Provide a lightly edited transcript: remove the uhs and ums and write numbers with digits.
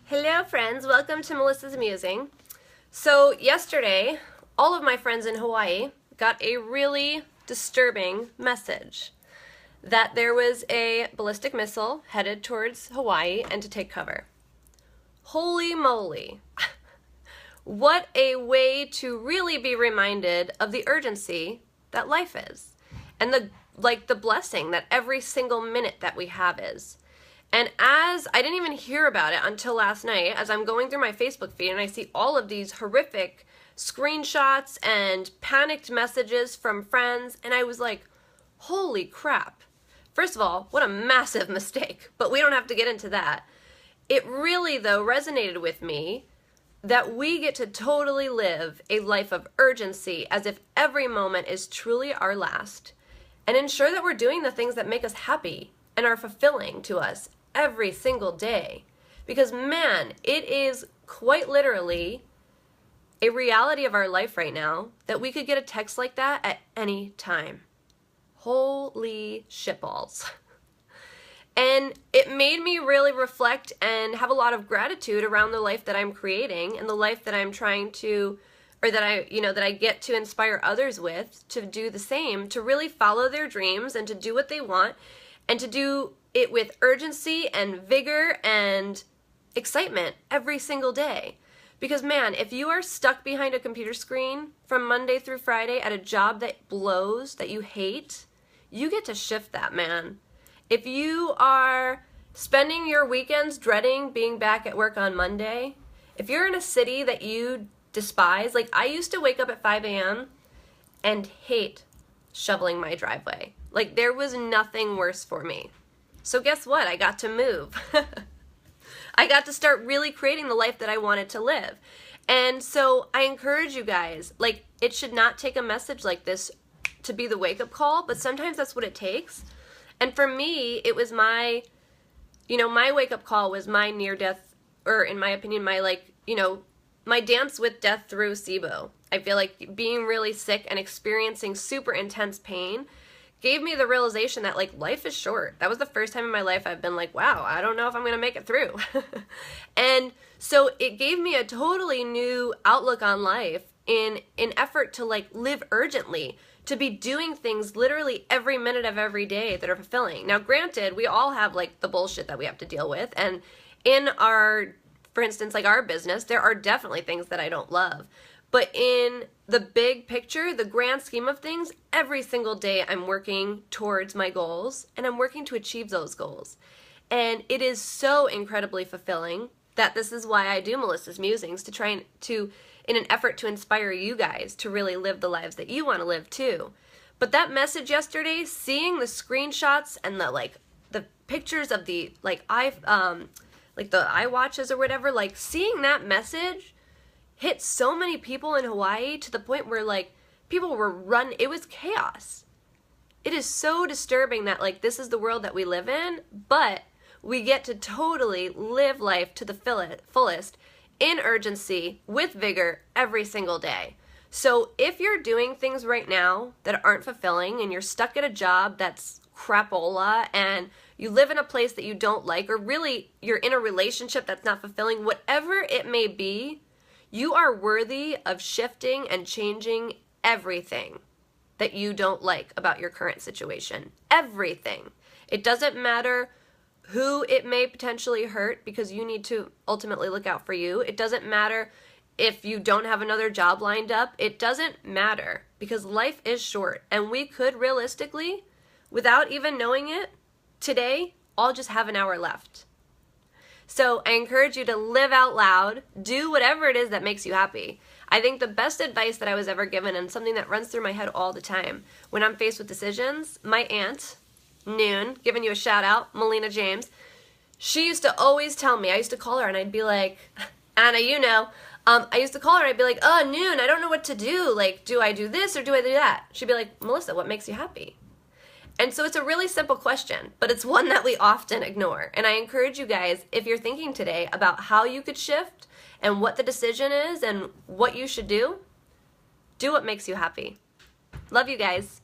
Hello friends, welcome to Melissa's Musing. So yesterday, all of my friends in Hawaii got a really disturbing message that there was a ballistic missile headed towards Hawaii and to take cover. Holy moly. What a way to really be reminded of the urgency that life is and the blessing that every single minute that we have is. And as I didn't even hear about it until last night, as I'm going through my Facebook feed and I see all of these horrific screenshots and panicked messages from friends, and I was like, holy crap. First of all, what a massive mistake, but we don't have to get into that. It really, though, resonated with me that we get to totally live a life of urgency as if every moment is truly our last, and ensure that we're doing the things that make us happy and are fulfilling to us every single day. Because man, it is quite literally a reality of our life right now that we could get a text like that at any time. Holy shitballs. And it made me really reflect and have a lot of gratitude around the life that I'm creating and the life that I'm trying to, or that I get to inspire others with to do the same, to really follow their dreams and to do what they want and to do it with urgency and vigor and excitement every single day. Because man, if you are stuck behind a computer screen from Monday through Friday at a job that blows, that you hate, you get to shift that, man. If you are spending your weekends dreading being back at work on Monday, if you're in a city that you despise, like I used to wake up at 5 a.m. and hate shoveling my driveway. Like there was nothing worse for me. So guess what? I got to move. I got to start really creating the life that I wanted to live. And so I encourage you guys, like it should not take a message like this to be the wake-up call, but sometimes that's what it takes. And for me, it was my wake-up call was my near-death, or in my opinion, my dance with death through SIBO. I feel like being really sick and experiencing super intense pain gave me the realization that like life is short. That was the first time in my life I've been like, wow, I don't know if I'm gonna make it through. And so it gave me a totally new outlook on life in an effort to like live urgently, to be doing things literally every minute of every day that are fulfilling. Now granted, we all have like the bullshit that we have to deal with, and in our, for instance, like our business, there are definitely things that I don't love. But in the big picture, the grand scheme of things, every single day I'm working towards my goals and I'm working to achieve those goals. And it is so incredibly fulfilling that this is why I do Melissa's Musings, to try and in an effort to inspire you guys to really live the lives that you want to live too. But that message yesterday, seeing the screenshots and the pictures of the the iWatches or whatever, like seeing that message hit so many people in Hawaii to the point where like people were running. It was chaos. It is so disturbing that like this is the world that we live in, but we get to totally live life to the fullest in urgency with vigor every single day. So if you're doing things right now that aren't fulfilling and you're stuck at a job that's crapola and you live in a place that you don't like, or really you're in a relationship that's not fulfilling, whatever it may be, you are worthy of shifting and changing everything that you don't like about your current situation. Everything. It doesn't matter who it may potentially hurt, because you need to ultimately look out for you. It doesn't matter if you don't have another job lined up. It doesn't matter, because life is short, and we could realistically, without even knowing it, today all just have an hour left. So I encourage you to live out loud, do whatever it is that makes you happy. I think the best advice that I was ever given, and something that runs through my head all the time when I'm faced with decisions, my aunt, Noon, giving you a shout out, Melina James, she used to always tell me, I used to call her and I'd be like, Anna, I used to call her and I'd be like, oh, Noon, I don't know what to do. Like, do I do this or do I do that? She'd be like, Melissa, what makes you happy? And so it's a really simple question, but it's one that we often ignore. And I encourage you guys, if you're thinking today about how you could shift and what the decision is and what you should do what makes you happy. Love you guys.